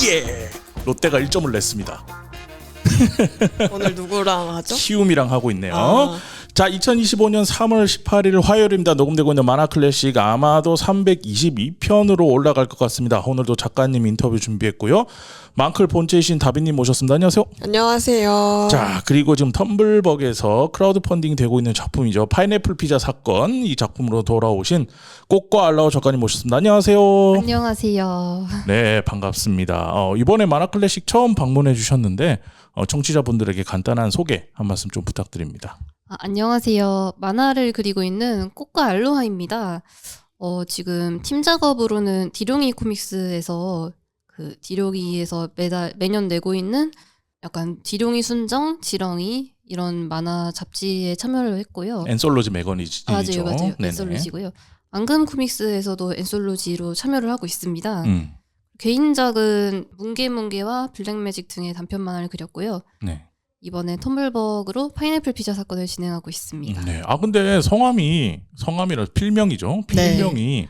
예. 롯데가 1점을 냈습니다. 오늘 누구랑 하죠? 키움이랑 하고 있네요. 아. 자, 2025년 3월 18일 화요일입니다. 녹음되고 있는 만화클래식 아마도 322편으로 올라갈 것 같습니다. 오늘도 작가님 인터뷰 준비했고요. 망클 본체이신 다빈님 모셨습니다. 안녕하세요. 안녕하세요. 자, 그리고 지금 텀블벅에서 크라우드 펀딩 되고 있는 작품이죠. 파인애플 피자 사건, 이 작품으로 돌아오신 꽃과 알라오 작가님 모셨습니다. 안녕하세요. 안녕하세요. 네, 반갑습니다. 이번에 만화클래식 처음 방문해 주셨는데 청취자분들에게 간단한 소개 한 말씀 좀 부탁드립니다. 안녕하세요. 만화를 그리고 있는 꽃과 알로하입니다. 지금 팀 작업으로는 디룡이 코믹스에서 그 디룡이에서 매년 내고 있는 약간 디룡이 순정, 지렁이 이런 만화 잡지에 참여를 했고요. 엔솔로지 매거진이죠. 맞아요. 엔솔로지고요. 앙금 코믹스에서도 엔솔로지로 참여를 하고 있습니다. 개인작은 뭉게뭉게와 블랙매직 등의 단편 만화를 그렸고요. 네. 이번에 텀블벅으로 파인애플 피자 사건을 진행하고 있습니다. 네. 근데 성함이라 필명이죠. 필명이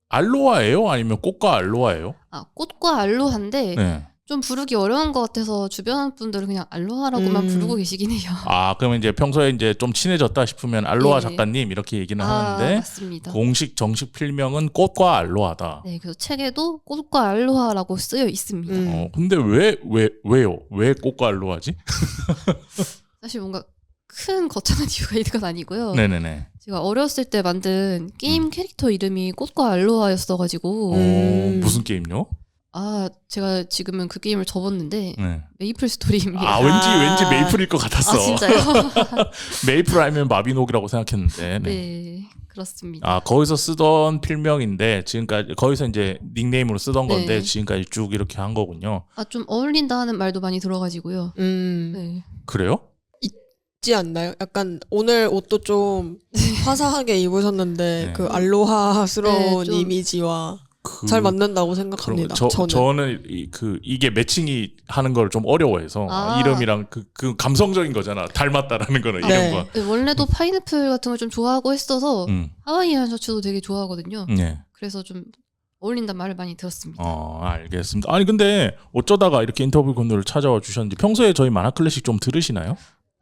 알로하예요? 아니면 꽃과 알로하예요? 꽃과 알로하인데 네. 좀 부르기 어려운 것 같아서 주변 분들은 그냥 알로하라고만 부르고 계시긴 해요. 그러면 이제 평소에 이제 좀 친해졌다 싶으면 알로하 예. 작가님 이렇게 얘기는 하는데 맞습니다. 공식 정식 필명은 꽃과 알로하다. 네, 그래서 책에도 꽃과 알로하라고 쓰여 있습니다. 근데 왜요? 왜 꽃과 알로하지? 사실 뭔가 큰 거창한 이유가 있는 건 아니고요. 네네네. 제가 어렸을 때 만든 게임 캐릭터 이름이 꽃과 알로하였어가지고 무슨 게임요? 제가 지금은 그 게임을 접었는데 네. 메이플 스토리입니다. 왠지 메이플일 것 같았어. 진짜요? 메이플 아니면 마비노기라고 생각했는데. 네, 그렇습니다. 거기서 쓰던 필명인데 지금까지 거기서 이제 닉네임으로 쓰던 건데 네. 지금까지 쭉 이렇게 한 거군요. 좀 어울린다 하는 말도 많이 들어가지고요. 네. 그래요? 있지 않나요? 약간 오늘 옷도 좀 화사하게 입으셨는데 네. 그 알로하스러운 네, 좀- 이미지와 잘 맞는다고 생각합니다. 저는 이게 매칭이 하는 걸 좀 어려워해서 이름이랑 그 감성적인 거잖아. 닮았다라는 거는 네. 이름과. 네, 원래도 파인애플 같은 걸 좀 좋아하고 했어서 하와이안 셔츠도 되게 좋아하거든요. 네. 그래서 좀 어울린다는 말을 많이 들었습니다. 알겠습니다. 아니 근데 어쩌다가 이렇게 인터뷰 건을 찾아와 주셨는지 평소에 저희 만화클래식 좀 들으시나요?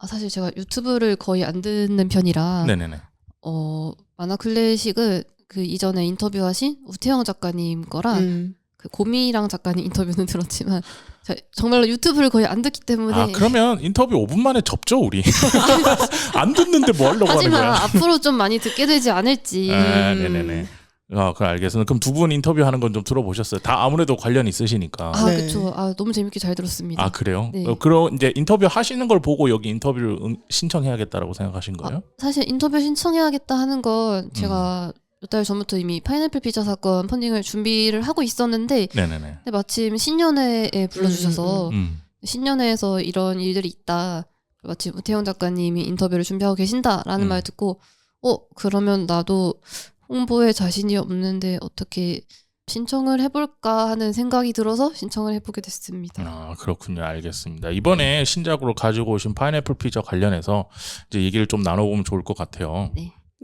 사실 제가 유튜브를 거의 안 듣는 편이라 네네네. 만화 클래식은 그 이전에 인터뷰하신 우태영 작가님 거랑 그 고미랑 작가님 인터뷰는 들었지만 정말로 유튜브를 거의 안 듣기 때문에 그러면 인터뷰 5분 만에 접죠 우리. 안 듣는데 뭐 하려고 하는 하지만 거야? 앞으로 좀 많이 듣게 되지 않을지. 네네네. 그럼 알겠습니다. 그럼 두 분 인터뷰하는 건 좀 들어보셨어요? 다 아무래도 관련 있으시니까. 네. 그렇죠. 너무 재밌게 잘 들었습니다. 그래요? 네. 그럼 이제 인터뷰 하시는 걸 보고 여기 인터뷰를 신청해야겠다라고 생각하신 거예요? 사실 인터뷰 신청해야겠다 하는 건 제가 몇 달 전부터 이미 파인애플 피자 사건 펀딩을 준비를 하고 있었는데 네네네. 근데 마침 신년회에 불러주셔서 신년회에서 이런 일들이 있다. 마침 우태영 작가님이 인터뷰를 준비하고 계신다라는 말 듣고 그러면 나도 홍보에 자신이 없는데 어떻게 신청을 해볼까 하는 생각이 들어서 신청을 해보게 됐습니다. 그렇군요. 알겠습니다. 이번에 신작으로 가지고 오신 파인애플 피자 관련해서 이제 얘기를 좀 나눠보면 좋을 것 같아요.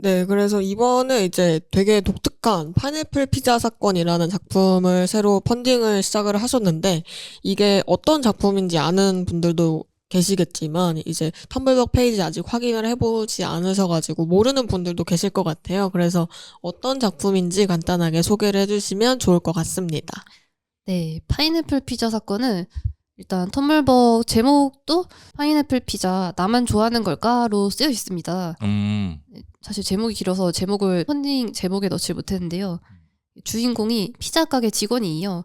네, 그래서 이번에 이제 되게 독특한 파인애플 피자 사건이라는 작품을 새로 펀딩을 시작을 하셨는데 이게 어떤 작품인지 아는 분들도 계시겠지만 이제 텀블벅 페이지 아직 확인을 해보지 않으셔가지고 모르는 분들도 계실 것 같아요. 그래서 어떤 작품인지 간단하게 소개를 해주시면 좋을 것 같습니다. 네, 파인애플 피자 사건은 일단 텀블벅 제목도 파인애플 피자 나만 좋아하는 걸까로 쓰여 있습니다. 사실 제목이 길어서 제목을 펀딩 제목에 넣지 못했는데요. 주인공이 피자 가게 직원이에요.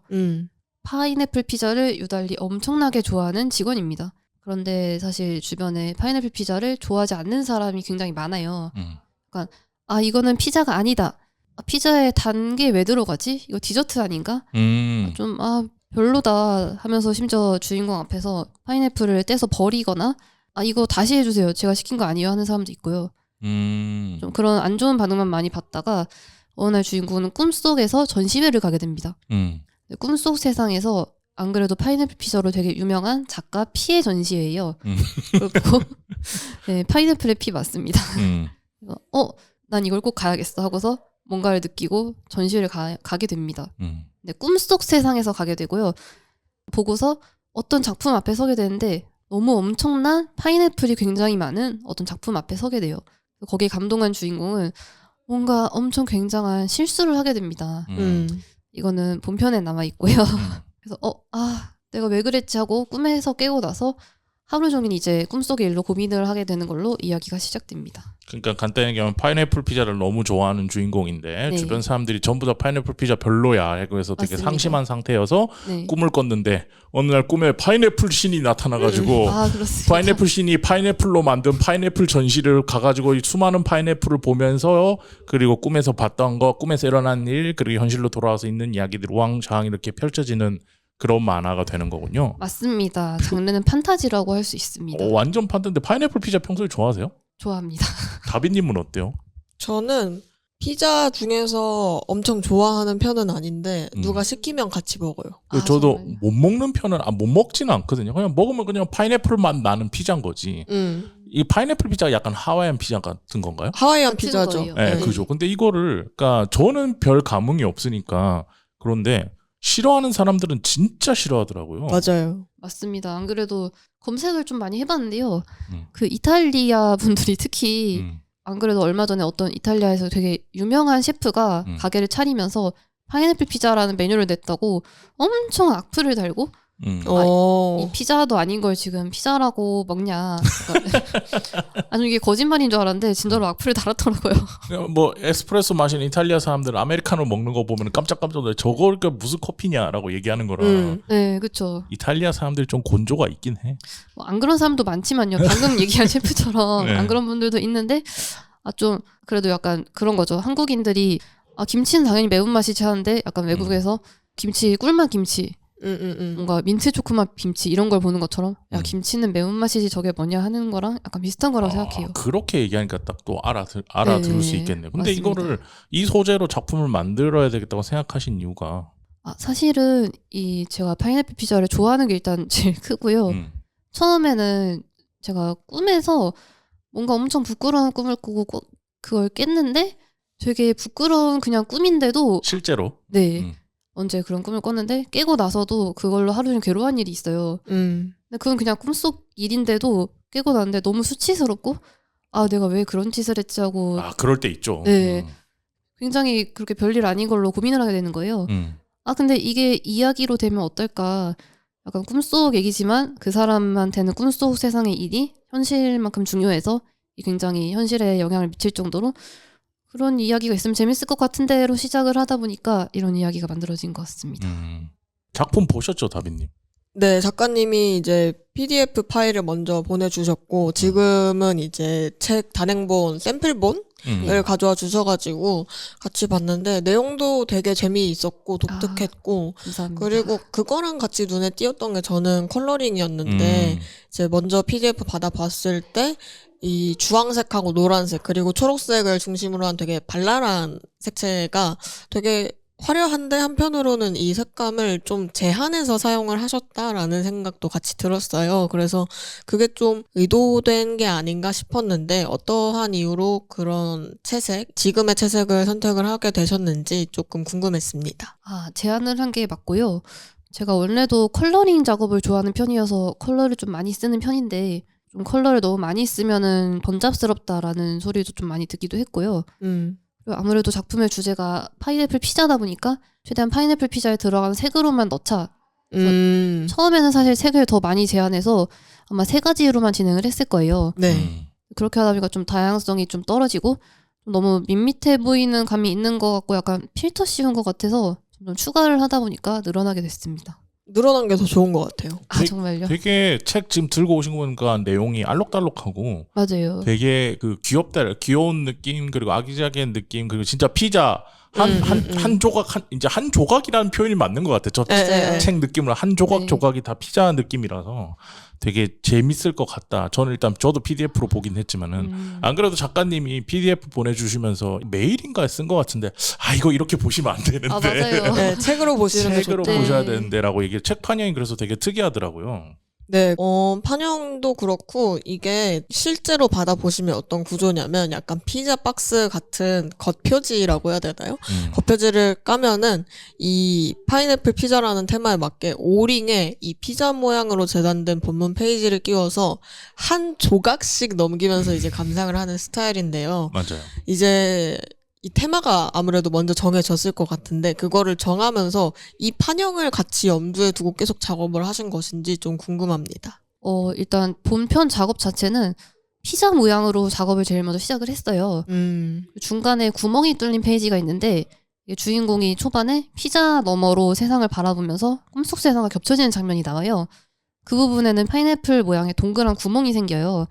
파인애플 피자를 유달리 엄청나게 좋아하는 직원입니다. 그런데 사실 주변에 파인애플 피자를 좋아하지 않는 사람이 굉장히 많아요. 그러니까 이거는 피자가 아니다. 피자에 단 게 왜 들어가지? 이거 디저트 아닌가? 좀 별로다 하면서 심지어 주인공 앞에서 파인애플을 떼서 버리거나 이거 다시 해주세요. 제가 시킨 거 아니에요 하는 사람도 있고요. 좀 그런 안 좋은 반응만 많이 받다가 어느 날 주인공은 꿈속에서 전시회를 가게 됩니다. 꿈속 세상에서 안 그래도 파인애플 피자로 되게 유명한 작가 피의 전시회예요. 그리고 네, 파인애플의 피 맞습니다. 난 이걸 꼭 가야겠어 하고서 뭔가를 느끼고 전시회를 가게 됩니다. 근데 꿈속 세상에서 가게 되고요. 보고서 어떤 작품 앞에 서게 되는데 너무 엄청난 파인애플이 굉장히 많은 어떤 작품 앞에 서게 돼요. 거기에 감동한 주인공은 뭔가 엄청 굉장한 실수를 하게 됩니다. 이거는 본편에 남아 있고요. 그래서 내가 왜 그랬지 하고 꿈에서 깨고 나서 하루 종일 이제 꿈속의 일로 고민을 하게 되는 걸로 이야기가 시작됩니다. 그러니까 간단히 얘기하면 파인애플 피자를 너무 좋아하는 주인공인데 네. 주변 사람들이 전부 다 파인애플 피자 별로야. 그래서 되게 맞습니다. 상심한 상태여서 네. 꿈을 꿨는데 어느 날 꿈에 파인애플 신이 나타나가지고 그렇습니다. 파인애플 신이 파인애플로 만든 파인애플 전시를 가가지고 수많은 파인애플을 보면서 그리고 꿈에서 봤던 거, 꿈에서 일어난 일, 그리고 현실로 돌아와서 있는 이야기들이 우왕좌왕 이렇게 펼쳐지는 그런 만화가 되는 거군요. 맞습니다. 장르는 판타지라고 할 수 있습니다. 완전 판타인데 파인애플 피자 평소에 좋아하세요? 좋아합니다. 다비님은 어때요? 저는 피자 중에서 엄청 좋아하는 편은 아닌데 누가 시키면 같이 먹어요. 저도 정말요? 못 먹는 편은 못 먹지는 않거든요. 그냥 먹으면 그냥 파인애플 맛 나는 피자인 거지. 이 파인애플 피자가 약간 하와이안 피자 같은 건가요? 하와이안 같은 피자죠. 거예요. 네, 네. 그죠. 근데 이거를 그러니까 저는 별 감흥이 없으니까 그런데 싫어하는 사람들은 진짜 싫어하더라고요. 맞아요. 맞습니다. 안 그래도 검색을 좀 많이 해봤는데요. 음. 그 이탈리아 분들이 특히 안 그래도 얼마 전에 어떤 이탈리아에서 되게 유명한 셰프가 가게를 차리면서 파인애플 피자라는 메뉴를 냈다고 엄청 악플을 달고 이 피자도 아닌 걸 지금 피자라고 먹냐. 아니 이게 거짓말인 줄 알았는데 진짜로 악플을 달았더라고요. 뭐 에스프레소 마시는 이탈리아 사람들은 아메리카노 먹는 거 보면 깜짝깜짝 놀래. 저거 무슨 커피냐라고 얘기하는 거라. 네, 그렇죠. 이탈리아 사람들이 좀 곤조가 있긴 해. 안 그런 사람도 많지만요. 방금 얘기한 셰프처럼 네. 안 그런 분들도 있는데 좀 그래도 약간 그런 거죠. 한국인들이 김치는 당연히 매운맛이지 하는데 약간 외국에서 김치 꿀맛 김치 뭔가 민트 초코맛 김치 이런 걸 보는 것처럼 야 김치는 매운맛이지 저게 뭐냐 하는 거랑 약간 비슷한 거라고 생각해요. 그렇게 얘기하니까 딱 또 알아들을 수 있겠네요. 근데 맞습니다. 이거를 이 소재로 작품을 만들어야 되겠다고 생각하신 이유가 사실은 제가 파인애플 피자를 좋아하는 게 일단 제일 크고요. 처음에는 제가 꿈에서 뭔가 엄청 부끄러운 꿈을 꾸고 그걸 깼는데 되게 부끄러운 그냥 꿈인데도 실제로 네. 언제 그런 꿈을 꿨는데 깨고 나서도 그걸로 하루 종일 괴로운 일이 있어요. 근데 그건 그냥 꿈속 일인데도 깨고 났는데 너무 수치스럽고 내가 왜 그런 짓을 했지 하고 그럴 때 있죠. 네. 굉장히 그렇게 별일 아닌 걸로 고민을 하게 되는 거예요. 근데 이게 이야기로 되면 어떨까? 약간 꿈속 얘기지만 그 사람한테는 꿈속 세상의 일이 현실만큼 중요해서 굉장히 현실에 영향을 미칠 정도로 그런 이야기가 있으면 재밌을 것 같은데로 시작을 하다 보니까 이런 이야기가 만들어진 것 같습니다. 작품 보셨죠, 다비님? 네, 작가님이 이제 PDF 파일을 먼저 보내주셨고 지금은 이제 책 단행본 샘플본을 가져와 주셔가지고 같이 봤는데 내용도 되게 재미있었고 독특했고 감사합니다. 그리고 그거랑 같이 눈에 띄었던 게 저는 컬러링이었는데 이제 먼저 PDF 받아봤을 때 이 주황색하고 노란색 그리고 초록색을 중심으로 한 되게 발랄한 색채가 되게 화려한데 한편으로는 이 색감을 좀 제한해서 사용을 하셨다라는 생각도 같이 들었어요. 그래서 그게 좀 의도된 게 아닌가 싶었는데 어떠한 이유로 그런 채색, 지금의 채색을 선택을 하게 되셨는지 조금 궁금했습니다. 제안을 한 게 맞고요. 제가 원래도 컬러링 작업을 좋아하는 편이어서 컬러를 좀 많이 쓰는 편인데 좀 컬러를 너무 많이 쓰면은 번잡스럽다라는 소리도 좀 많이 듣기도 했고요. 그리고 아무래도 작품의 주제가 파인애플 피자다 보니까 최대한 파인애플 피자에 들어가는 색으로만 넣자. 처음에는 사실 색을 더 많이 제한해서 아마 3가지로만 진행을 했을 거예요. 네. 그렇게 하다 보니까 좀 다양성이 좀 떨어지고 좀 너무 밋밋해 보이는 감이 있는 것 같고 약간 필터 씌운 것 같아서 좀 추가를 하다 보니까 늘어나게 됐습니다. 늘어난 게 더 좋은 것 같아요. 정말요? 되게 책 지금 들고 오신 거 보니까 내용이 알록달록하고 맞아요. 되게 귀여운 느낌 그리고 아기자기한 느낌 그리고 진짜 피자 한 조각 이제 한 조각이라는 표현이 맞는 것 같아요. 저 책 느낌으로 한 조각이 다 피자 느낌이라서 되게 재밌을 것 같다. 저는 일단 저도 PDF로 보긴 했지만은 안 그래도 작가님이 PDF 보내주시면서 메일인가에 쓴 것 같은데 이거 이렇게 보시면 안 되는데 맞아요. 네, 책으로 보시는 게 책으로 좋대. 보셔야 되는데라고 얘기. 책 판형이 그래서 되게 특이하더라고요. 네, 판형도 그렇고 이게 실제로 받아보시면 어떤 구조냐면 약간 피자 박스 같은 겉표지라고 해야 되나요? 겉표지를 까면은 이 파인애플 피자라는 테마에 맞게 오링에 이 피자 모양으로 재단된 본문 페이지를 끼워서 한 조각씩 넘기면서 이제 감상을 하는 스타일인데요. 맞아요. 이제 이 테마가 아무래도 먼저 정해졌을 것 같은데 그거를 정하면서 이 판형을 같이 염두에 두고 계속 작업을 하신 것인지 좀 궁금합니다. 일단 본편 작업 자체는 피자 모양으로 작업을 제일 먼저 시작을 했어요. 중간에 구멍이 뚫린 페이지가 있는데 이게 주인공이 초반에 피자 너머로 세상을 바라보면서 꿈속 세상과 겹쳐지는 장면이 나와요. 그 부분에는 파인애플 모양의 동그란 구멍이 생겨요.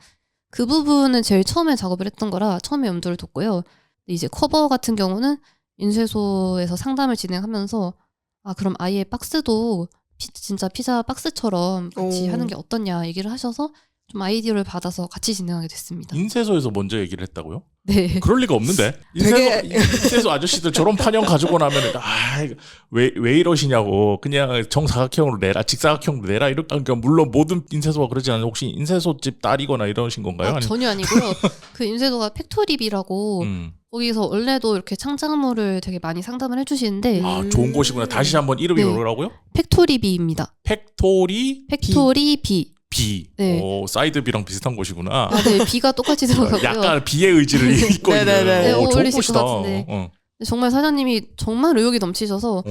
그 부분은 제일 처음에 작업을 했던 거라 처음에 염두를 뒀고요. 이제 커버 같은 경우는 인쇄소에서 상담을 진행하면서 그럼 아예 박스도 진짜 피자 박스처럼 같이 하는 게 어떻냐 얘기를 하셔서 좀 아이디어를 받아서 같이 진행하게 됐습니다. 인쇄소에서 먼저 얘기를 했다고요? 네. 그럴 리가 없는데. 인쇄소 아저씨들 저런 판형 가지고 나면 왜 이러시냐고. 그냥 정사각형으로 내라, 직사각형으로 내라. 이렇게. 그러니까 물론 모든 인쇄소가 그러지 않아요. 혹시 인쇄소집 딸이거나 이러신 건가요? 전혀 아니고요. 그 인쇄소가 팩토리비라고 거기서 원래도 이렇게 창작물을 되게 많이 상담을 해주시는데 좋은 곳이구나. 다시 한번 이름이 뭐라고요? 팩토리비입니다. 팩토리비. 네. 사이드 B랑 비슷한 곳이구나. 네, B가 똑같이 들어가고요. 약간 B의 의지를 잊고 있는. 네네네. 좋은 어울리실 곳이다. 것 같은데. 정말 사장님이 정말 의욕이 넘치셔서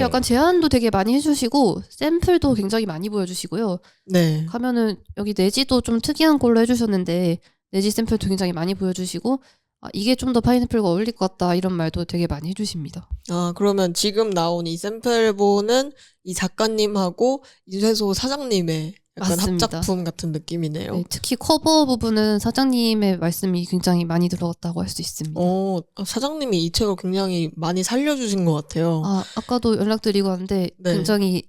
약간 제안도 되게 많이 해주시고 샘플도 굉장히 많이 보여주시고요. 네. 가면은 여기 내지도 좀 특이한 걸로 해주셨는데 내지 샘플도 굉장히 많이 보여주시고 이게 좀 더 파인애플과 어울릴 것 같다 이런 말도 되게 많이 해주십니다. 그러면 지금 나온 이 샘플본은 이 작가님하고 인쇄소 사장님의 약간 맞습니다. 합작품 같은 느낌이네요. 네, 특히 커버 부분은 사장님의 말씀이 굉장히 많이 들어갔다고 할 수 있습니다. 사장님이 이 책을 굉장히 많이 살려주신 것 같아요. 아까도 연락드리고 왔는데 네. 굉장히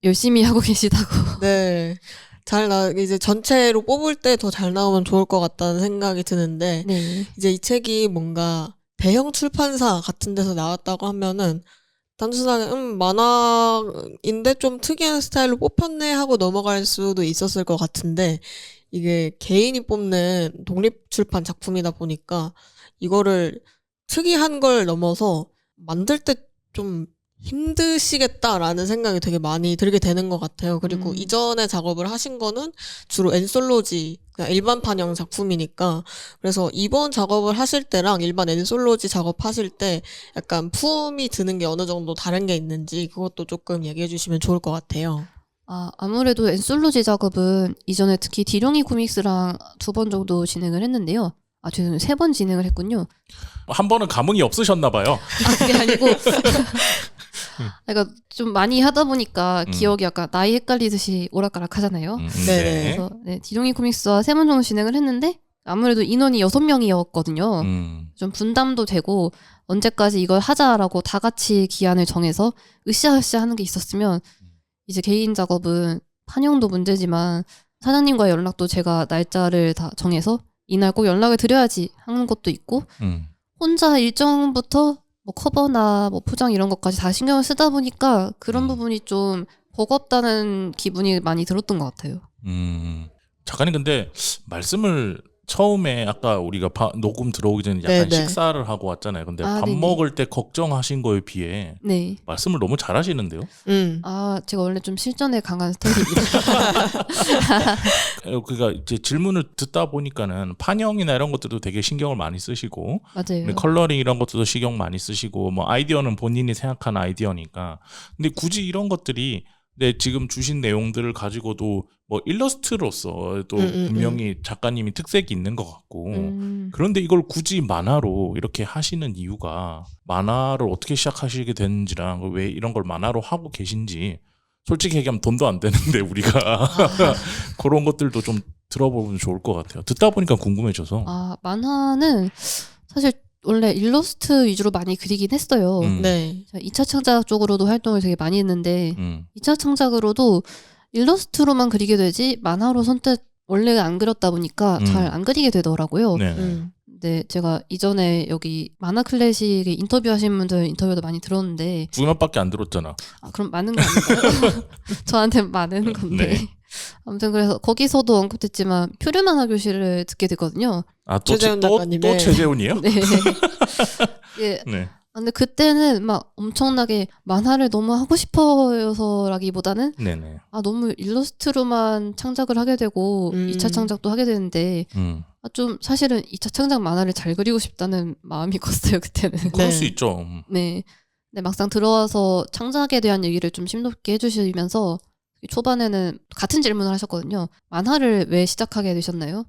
열심히 하고 계시다고. 네. 이제 전체로 뽑을 때 더 잘 나오면 좋을 것 같다는 생각이 드는데, 네. 이제 이 책이 뭔가 대형 출판사 같은 데서 나왔다고 하면은, 단순하게, 만화인데 좀 특이한 스타일로 뽑혔네 하고 넘어갈 수도 있었을 것 같은데, 이게 개인이 뽑는 독립출판 작품이다 보니까, 이거를 특이한 걸 넘어서 만들 때 좀 힘드시겠다라는 생각이 되게 많이 들게 되는 것 같아요. 그리고 이전에 작업을 하신 거는 주로 엔솔로지, 그냥 일반 판형 작품이니까. 그래서 이번 작업을 하실 때랑 일반 엔솔로지 작업하실 때 약간 품이 드는 게 어느 정도 다른 게 있는지 그것도 조금 얘기해 주시면 좋을 것 같아요. 아무래도 엔솔로지 작업은 이전에 특히 디룡이 코믹스랑 2번 정도 진행을 했는데요. 죄송해요. 3번 진행을 했군요. 한 번은 감흥이 없으셨나 봐요. 그게 아니고 그러니까 좀 많이 하다 보니까 기억이 약간 나이 헷갈리듯이 오락가락 하잖아요. 네네. 그래서 디룡이 코믹스와 3번 정도 진행을 했는데 아무래도 인원이 6명이었거든요. 좀 분담도 되고 언제까지 이걸 하자라고 다 같이 기한을 정해서 으쌰으쌰 하는 게 있었으면 이제 개인 작업은 판형도 문제지만 사장님과의 연락도 제가 날짜를 다 정해서 이날 꼭 연락을 드려야지 하는 것도 있고 혼자 일정부터 뭐 커버나 뭐 포장 이런 것까지 다 신경을 쓰다 보니까 그런 부분이 좀 버겁다는 기분이 많이 들었던 것 같아요. 작가님 근데 말씀을 처음에 아까 우리가 녹음 들어오기 전에 약간 네네. 식사를 하고 왔잖아요. 근데 밥 네네. 먹을 때 걱정하신 거에 비해 네. 말씀을 너무 잘하시는데요. 제가 원래 좀 실전에 강한 스타일입니다. 그러니까 이제 질문을 듣다 보니까는 판형이나 이런 것들도 되게 신경을 많이 쓰시고 맞아요. 컬러링 이런 것도 신경 많이 쓰시고 뭐 아이디어는 본인이 생각한 아이디어니까 근데 굳이 이런 것들이 지금 주신 내용들을 가지고도 뭐 일러스트로서 또 분명히 작가님이 특색이 있는 것 같고 그런데 이걸 굳이 만화로 이렇게 하시는 이유가 만화를 어떻게 시작하시게 됐는지랑 왜 이런 걸 만화로 하고 계신지 솔직히 얘기하면 돈도 안 되는데 우리가 그런 것들도 좀 들어보면 좋을 것 같아요. 듣다 보니까 궁금해져서. 만화는 사실 원래 일러스트 위주로 많이 그리긴 했어요. 네. 2차 창작 쪽으로도 활동을 되게 많이 했는데 2차 창작으로도 일러스트로만 그리게 되지 만화로 선뜻 원래 안 그렸다 보니까 잘 안 그리게 되더라고요. 네. 네, 제가 이전에 여기 만화 클래식에 인터뷰하신 분들 인터뷰도 많이 들었는데 2명밖에 안 들었잖아. 그럼 많은 거 아닌가요? 저한테는 많은 건데 네. 아무튼 그래서 거기서도 언급됐지만 표류 만화 교실을 듣게 됐거든요. 아, 또 최재훈 또 작가님의. 최재훈이에요? 네. 예. 네. 근데 그때는 막 엄청나게 만화를 너무 하고 싶어서라기보다는 네네. 너무 일러스트로만 창작을 하게 되고 2차 창작도 하게 되는데 좀 사실은 2차 창작 만화를 잘 그리고 싶다는 마음이 컸어요 그때는. 그럴 네. 수 있죠. 네. 근데 막상 들어와서 창작에 대한 얘기를 좀 심도있게 해주시면서 초반에는 같은 질문을 하셨거든요. 만화를 왜 시작하게 되셨나요?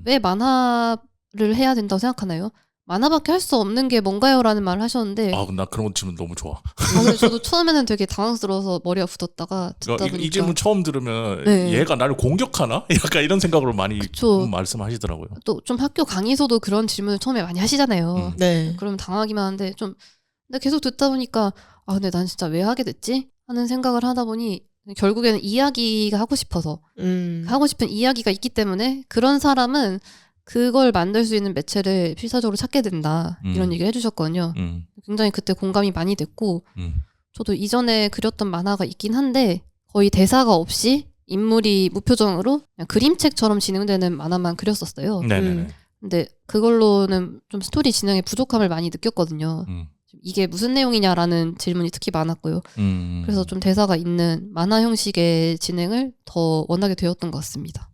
왜 만화를 해야 된다고 생각하나요? 만화밖에 할 수 없는 게 뭔가요? 라는 말을 하셨는데 아, 나 그런 질문 너무 좋아. 근데 저도 처음에는 되게 당황스러워서 머리가 굳었다가 듣다 그러니까 보니까 이 질문 처음 들으면 네. 얘가 나를 공격하나? 약간 이런 생각으로 많이 그쵸. 말씀하시더라고요. 또 좀 학교 강의에서도 그런 질문을 처음에 많이 하시잖아요. 네. 그러면 당하기만 하는데 근데 계속 듣다 보니까 근데 난 진짜 왜 하게 됐지? 하는 생각을 하다 보니 결국에는 이야기가 하고 싶어서 하고 싶은 이야기가 있기 때문에 그런 사람은 그걸 만들 수 있는 매체를 필사적으로 찾게 된다. 이런 얘기를 해주셨거든요. 굉장히 그때 공감이 많이 됐고 저도 이전에 그렸던 만화가 있긴 한데 거의 대사가 없이 인물이 무표정으로 그냥 그림책처럼 진행되는 만화만 그렸었어요. 네네네. 근데 그걸로는 좀 스토리 진행에 부족함을 많이 느꼈거든요. 이게 무슨 내용이냐라는 질문이 특히 많았고요. 그래서 좀 대사가 있는 만화 형식의 진행을 더 원하게 되었던 것 같습니다.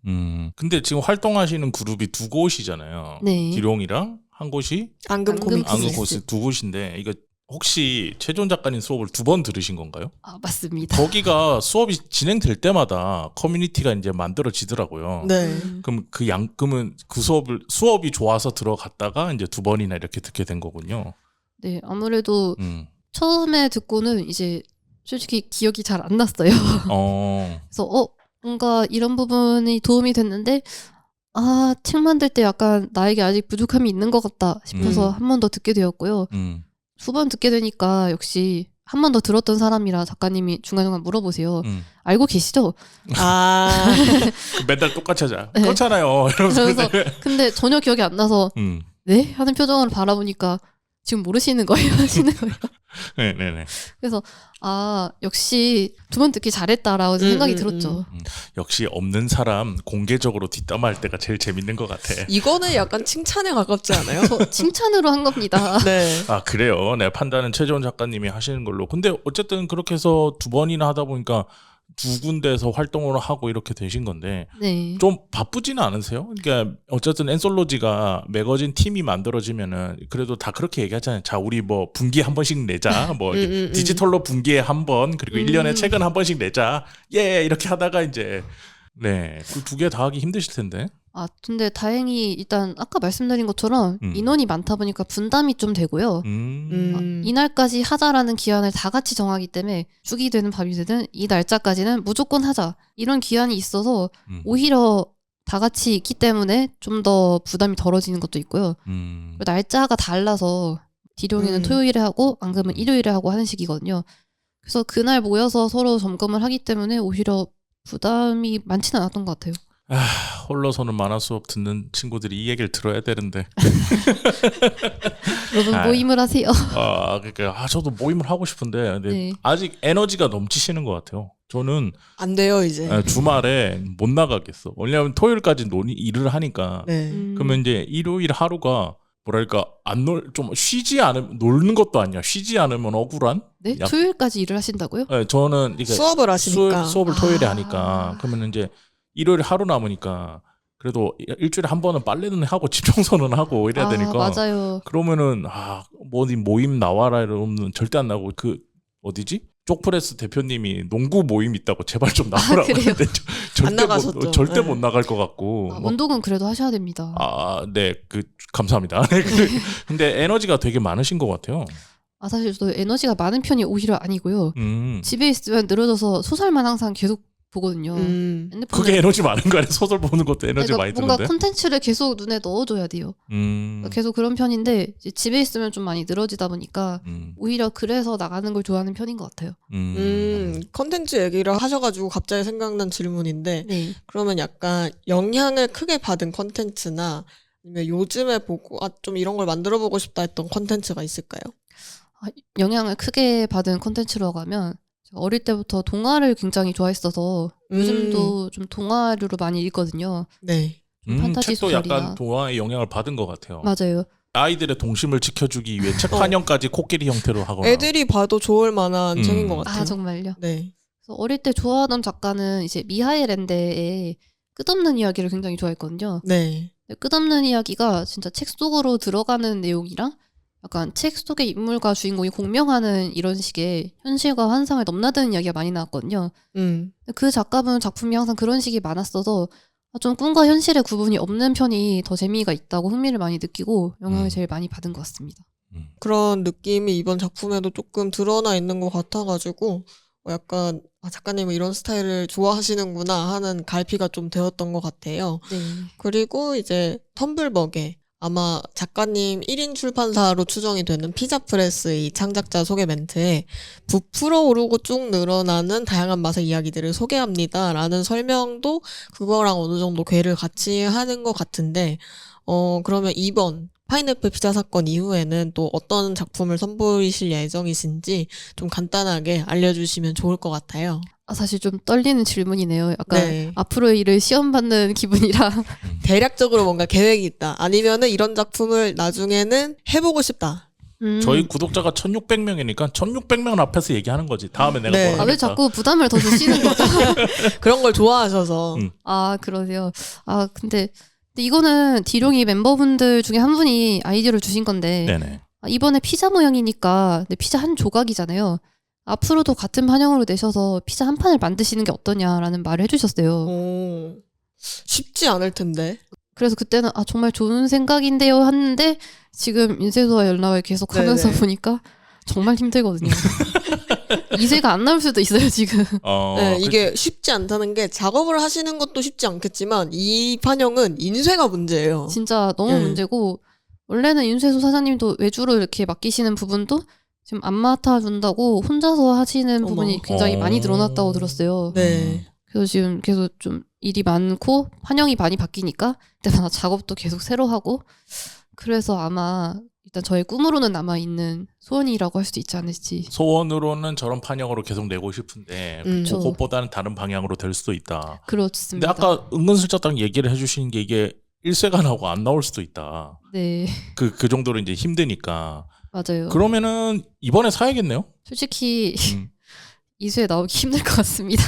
근데 지금 활동하시는 그룹이 두 곳이잖아요. 네. 기룡이랑 한 곳이 앙금 앙금 코믹스. 앙금 코스 두 곳인데 이거 혹시 최종 작가님 수업을 2번 들으신 건가요? 맞습니다. 거기가 수업이 진행될 때마다 커뮤니티가 이제 만들어지더라고요. 네. 그럼 그러면 그 수업이 좋아서 들어갔다가 이제 2번이나 이렇게 듣게 된 거군요. 네, 아무래도 처음에 듣고는 이제 솔직히 기억이 잘 안 났어요. 그래서 뭔가 이런 부분이 도움이 됐는데 책 만들 때 약간 나에게 아직 부족함이 있는 것 같다 싶어서 한 번 더 듣게 되었고요. 두 번 듣게 되니까 역시 한 번 더 들었던 사람이라 작가님이 중간중간 물어보세요. 알고 계시죠? 맨날 똑같이 하자. 네. 그렇잖아요. 이러면서 근데 전혀 기억이 안 나서 네? 하는 표정으로 바라보니까 지금 모르시는 거예요? 하시는 거예요? 네네네. 그래서 역시 두 번 듣기 잘했다라고 생각이 들었죠. 역시 없는 사람 공개적으로 뒷담화할 때가 제일 재밌는 것 같아. 이거는 약간 칭찬에 가깝지 않아요? 저 칭찬으로 한 겁니다. 네. 아, 그래요. 네, 판단은 최재원 작가님이 하시는 걸로. 근데 어쨌든 그렇게 해서 2번이나 하다 보니까 2군데에서 활동을 하고 이렇게 되신 건데 네. 좀 바쁘지는 않으세요? 그러니까 어쨌든 엔솔로지가 매거진 팀이 만들어지면은 그래도 다 그렇게 얘기하잖아요. 자, 우리 뭐 분기에 한 번씩 내자. 뭐 이렇게 디지털로 분기에 한 번, 그리고 1년에 책은 한 번씩 내자. 예, 이렇게 하다가 이제 네, 그 두 개 다 하기 힘드실 텐데. 근데 다행히 일단 아까 말씀드린 것처럼 인원이 많다 보니까 분담이 좀 되고요. 이날까지 하자라는 기한을 다 같이 정하기 때문에 죽이 되는 밥이 되든 이 날짜까지는 무조건 하자. 이런 기한이 있어서 오히려 다 같이 있기 때문에 좀 더 부담이 덜어지는 것도 있고요. 그리고 날짜가 달라서 디룡이는 토요일에 하고 앙금은 일요일에 하고 하는 식이거든요. 그래서 그날 모여서 서로 점검을 하기 때문에 오히려 부담이 많지는 않았던 것 같아요. 홀로서는 만화 수업 듣는 친구들이 이 얘기를 들어야 되는데. 여러분 모임을 하세요. 그러니까 저도 모임을 하고 싶은데 근데 네. 아직 에너지가 넘치시는 것 같아요. 저는 안 돼요 이제. 주말에 못 나가겠어. 왜냐하면 토요일까지 일을 하니까. 네. 그러면 이제 일요일 하루가 뭐랄까 좀 쉬지 않으면 놀는 것도 아니야. 쉬지 않으면 억울한. 네? 토요일까지 일을 하신다고요? 네, 저는 이게 수업을 하시니까. 수업을 토요일에 하니까 그러면 이제 일요일 하루 남으니까 그래도 일주일에 한 번은 빨래는 하고 집 청소는 하고 이래야 되니까. 맞아요. 그러면은 어디 모임 나와라 이러면 절대 안 나고 그 어디지? 쪽프레스 대표님이 농구 모임 있다고 제발 좀 나오라고 했는데 안 나가셨죠. 절대 네. 못 나갈 것 같고. 운동은 그래도 하셔야 됩니다. 네, 감사합니다. 근데 에너지가 되게 많으신 것 같아요. 사실 저도 에너지가 많은 편이 오히려 아니고요. 집에 있으면 늘어져서 소설만 항상 계속 보거든요. 그게 에너지 많은 거 아니에요? 소설 보는 것도 에너지 많이 드는데. 뭔가 콘텐츠를 계속 눈에 넣어줘야 돼요. 계속 그런 편인데 이제 집에 있으면 좀 많이 늘어지다 보니까 오히려 그래서 나가는 걸 좋아하는 편인 것 같아요. 콘텐츠 얘기를 하셔가지고 갑자기 생각난 질문인데 네. 그러면 약간 영향을 크게 받은 콘텐츠나 아니면 요즘에 보고 좀 이런 걸 만들어보고 싶다 했던 콘텐츠가 있을까요? 영향을 크게 받은 콘텐츠라고 하면 어릴 때부터 동화를 굉장히 좋아했어서 요즘도 좀 동화류로 많이 읽거든요. 네. 판타지 책도 소설이나. 약간 동화의 영향을 받은 것 같아요. 맞아요. 아이들의 동심을 지켜주기 위해 책 환영까지 코끼리 형태로 하거나. 애들이 봐도 좋을 만한 책인 것 음. 같아요. 아 정말요? 네. 그래서 어릴 때 좋아하던 작가는 이제 미하엘 엔데의 끝없는 이야기를 굉장히 좋아했거든요. 네. 근데 끝없는 이야기가 진짜 책 속으로 들어가는 내용이랑 약간 책 속의 인물과 주인공이 공명하는 이런 식의 현실과 환상을 넘나드는 이야기가 많이 나왔거든요. 근데 그 작가분 작품이 항상 그런 식이 많았어서 좀 꿈과 현실의 구분이 없는 편이 더 재미가 있다고 흥미를 많이 느끼고 영향을 제일 많이 받은 것 같습니다. 그런 느낌이 이번 작품에도 조금 드러나 있는 것 같아가지고 약간 작가님은 이런 스타일을 좋아하시는구나 하는 갈피가 좀 되었던 것 같아요. 네. 그리고 이제 텀블벅에 아마 작가님 1인 출판사로 추정이 되는 피자프레스의 창작자 소개 멘트에 부풀어 오르고 쭉 늘어나는 다양한 맛의 이야기들을 소개합니다 라는 설명도 그거랑 어느 정도 궤를 같이 하는 것 같은데 그러면 이번 파인애플 피자 사건 이후에는 또 어떤 작품을 선보이실 예정이신지 좀 간단하게 알려주시면 좋을 것 같아요. 사실 좀 떨리는 질문이네요. 약간 네. 앞으로의 일을 시험받는 기분이라. 대략적으로 뭔가 계획이 있다. 아니면은 이런 작품을 나중에는 해보고 싶다. 저희 구독자가 1600명이니까 1600명 앞에서 얘기하는 거지. 다음에 내가 네. 뭘 왜 하겠다. 자꾸 부담을 더 주시는 거죠? 그런 걸 좋아하셔서. 아, 그러세요. 근데 이거는 디룡이 멤버분들 중에 한 분이 아이디어를 주신 건데 네네. 이번에 피자 모양이니까 근데 피자 한 조각이잖아요. 앞으로도 같은 판형으로 내셔서 피자 한 판을 만드시는 게 어떠냐라는 말을 해주셨어요. 오, 쉽지 않을 텐데. 그래서 그때는 정말 좋은 생각인데요 했는데 지금 윤세소와 연락을 계속 하면서 네네. 보니까 정말 힘들거든요. 이세가 안 나올 수도 있어요 지금. 네, 이게 쉽지 않다는 게 작업을 하시는 것도 쉽지 않겠지만 이 판형은 인쇄가 문제예요. 진짜 너무 네. 문제고 원래는 윤세소 사장님도 외주로 이렇게 맡기시는 부분도 지금 안 맡아준다고 혼자서 하시는 부분이 어머. 굉장히 많이 늘어났다고 들었어요. 네. 그래서 지금 계속 좀 일이 많고 환영이 많이 바뀌니까 그때마다 작업도 계속 새로 하고 그래서 아마 일단 저의 꿈으로는 남아있는 소원이라고 할 수도 있지 않을지. 소원으로는 저런 판형으로 계속 내고 싶은데 그쵸. 그것보다는 다른 방향으로 될 수도 있다. 근데 그렇습니다. 아까 은근슬쩍 딱 얘기를 해주시는 게 이게 일세가 나오고 안 나올 수도 있다. 네, 그 정도로 이제 힘드니까. 맞아요. 그러면은 이번에 사야겠네요. 솔직히 음. 이수에 나오기 힘들 것 같습니다.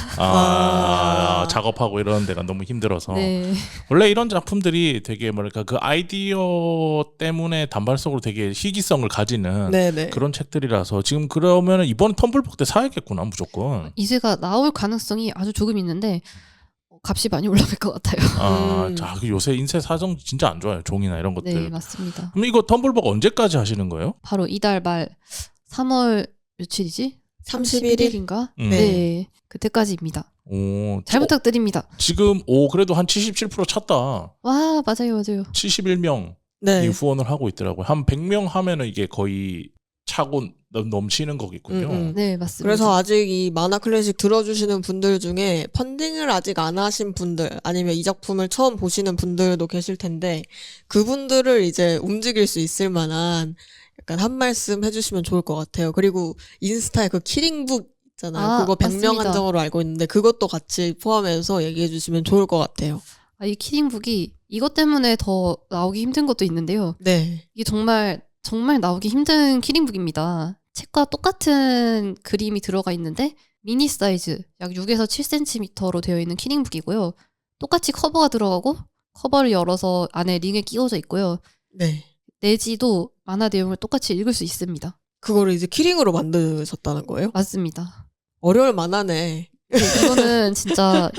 작업하고 이러는 데가 너무 힘들어서. 네. 원래 이런 작품들이 되게 뭐랄까 그 아이디어 때문에 단발성으로 되게 희귀성을 가지는 네네. 그런 책들이라서 지금 그러면은 이번 텀블벅 때 사야겠구나 무조건. 이수가 나올 가능성이 아주 조금 있는데 값이 많이 올라갈 것 같아요. 자, 그 요새 인쇄 사정 진짜 안 좋아요. 종이나 이런 것들. 네, 맞습니다. 그럼 이거 텀블벅 언제까지 하시는 거예요? 바로 이달 말 3월 며칠이지? 31일? 31일인가? 음. 네. 그때까지입니다. 오, 잘 부탁드립니다. 지금 그래도 한 77% 찼다. 와, 맞아요. 71명이 네. 후원을 하고 있더라고요. 한 100명 하면은 이게 거의 차고 넘치는 거겠군요. 네, 맞습니다. 그래서 아직 이 만화 클래식 들어주시는 분들 중에 펀딩을 아직 안 하신 분들 아니면 이 작품을 처음 보시는 분들도 계실 텐데 그분들을 이제 움직일 수 있을 만한 약간 한 말씀 해주시면 좋을 것 같아요. 그리고 인스타에 그 키링북 있잖아요. 그거 100명 맞습니다. 한정으로 알고 있는데 그것도 같이 포함해서 얘기해 주시면 좋을 것 같아요. 이 키링북이 이것 때문에 더 나오기 힘든 것도 있는데요. 네. 이게 정말 나오기 힘든 키링북입니다. 책과 똑같은 그림이 들어가 있는데 미니 사이즈 약 6에서 7cm로 되어 있는 키링북이고요. 똑같이 커버가 들어가고 커버를 열어서 안에 링에 끼워져 있고요. 네. 내지도 만화 내용을 똑같이 읽을 수 있습니다. 그거를 이제 키링으로 만드셨다는 거예요? 맞습니다. 어려울 만하네.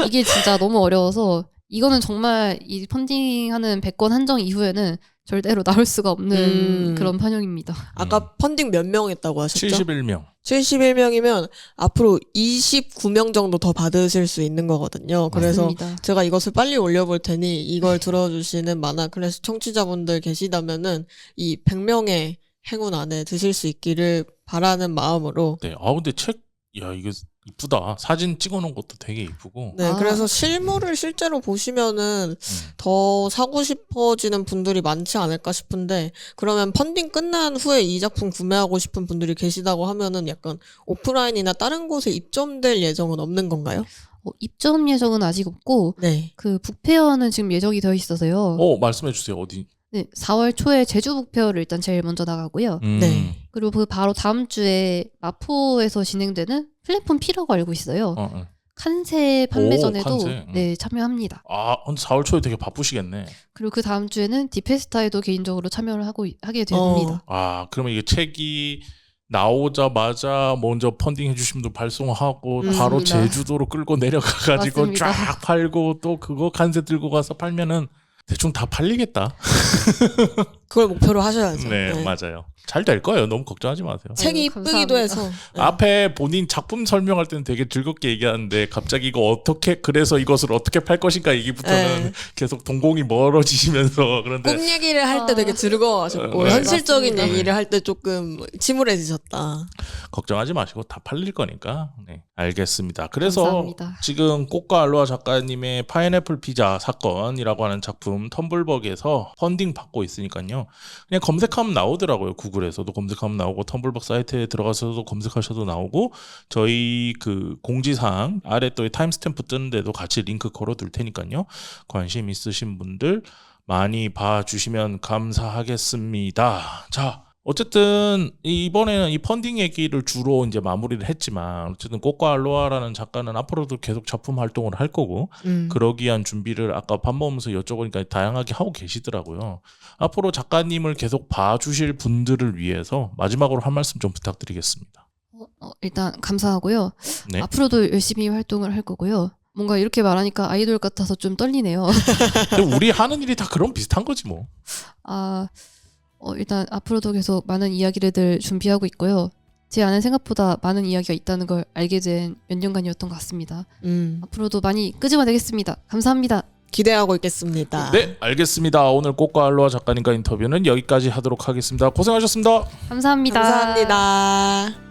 이게 진짜 너무 어려워서 이거는 정말 이 펀딩하는 100권 한정 이후에는 절대로 나올 수가 없는 그런 판형입니다. 아까 펀딩 몇 명 했다고 하셨죠? 71명. 71명이면 앞으로 29명 정도 더 받으실 수 있는 거거든요. 그래서 맞습니다. 제가 이것을 빨리 올려볼 테니 이걸 들어주시는 만화 클래스 청취자분들 계시다면은 이 100명의 행운 안에 드실 수 있기를 바라는 마음으로 네. 근데 책 야 이게 이쁘다. 사진 찍어놓은 것도 되게 이쁘고. 네, 그래서 실물을 실제로 보시면은 더 사고 싶어지는 분들이 많지 않을까 싶은데, 그러면 펀딩 끝난 후에 이 작품 구매하고 싶은 분들이 계시다고 하면은 약간 오프라인이나 다른 곳에 입점될 예정은 없는 건가요? 입점 예정은 아직 없고 네. 그 북페어는 지금 예정이 되어 있어서요. 말씀해 주세요. 어디? 네, 4월 초에 제주 북페어를 일단 제일 먼저 나가고요. 네. 그리고 그 바로 다음 주에 마포에서 진행되는 플랫폼 P라고 알고 있어요. 칸세 판매전에도 칸세. 네, 참여합니다. 근데 4월 초에 되게 바쁘시겠네. 그리고 그 다음 주에는 디페스타에도 개인적으로 참여를 하게 됩니다. 그러면 이게 책이 나오자마자 먼저 펀딩 해주신 분들 발송하고 바로 맞습니다. 제주도로 끌고 내려가가지고 맞습니다. 쫙 팔고 또 그거 간세 들고 가서 팔면은 대충 다 팔리겠다. 그걸 목표로 하셔야죠. 네, 맞아요. 잘 될 거예요. 너무 걱정하지 마세요. 책이 아유, 이쁘기도 감사합니다. 해서. 네. 앞에 본인 작품 설명할 때는 되게 즐겁게 얘기하는데 갑자기 이거 어떻게 그래서 이것을 어떻게 팔 것인가 얘기부터는 네. 계속 동공이 멀어지시면서 그런데 꿈 얘기를 할 때 되게 즐거워하셨고 네. 현실적인 맞습니다. 얘기를 할 때 조금 침울해지셨다. 걱정하지 마시고 다 팔릴 거니까. 네, 알겠습니다. 그래서 감사합니다. 지금 꽃과 알로하 작가님의 파인애플 피자 사건이라고 하는 작품 텀블벅에서 펀딩 받고 있으니까요. 그냥 검색하면 나오더라고요. 구글에서도 검색하면 나오고 텀블벅 사이트에 들어가서도 검색하셔도 나오고 저희 그 공지사항 아래 또 타임스탬프 뜨는데도 같이 링크 걸어둘 테니까요. 관심 있으신 분들 많이 봐주시면 감사하겠습니다. 자, 어쨌든 이번에는 이 펀딩 얘기를 주로 이제 마무리를 했지만 어쨌든 꽃과 알로하라는 작가는 앞으로도 계속 작품 활동을 할 거고 그러기 위한 준비를 아까 밥 먹으면서 여쭤보니까 다양하게 하고 계시더라고요. 앞으로 작가님을 계속 봐주실 분들을 위해서 마지막으로 한 말씀 좀 부탁드리겠습니다. 일단 감사하고요. 네. 앞으로도 열심히 활동을 할 거고요. 뭔가 이렇게 말하니까 아이돌 같아서 좀 떨리네요. 근데 우리 하는 일이 다 그런 비슷한 거지 뭐. 일단 앞으로도 계속 많은 이야기를 준비하고 있고요. 제 안에 생각보다 많은 이야기가 있다는 걸 알게 된 몇 년간이었던 것 같습니다. 앞으로도 많이 끄집어내겠습니다. 감사합니다. 기대하고 있겠습니다. 네, 알겠습니다. 오늘 꽃과 알로하 작가님과 인터뷰는 여기까지 하도록 하겠습니다. 고생하셨습니다. 감사합니다. 감사합니다.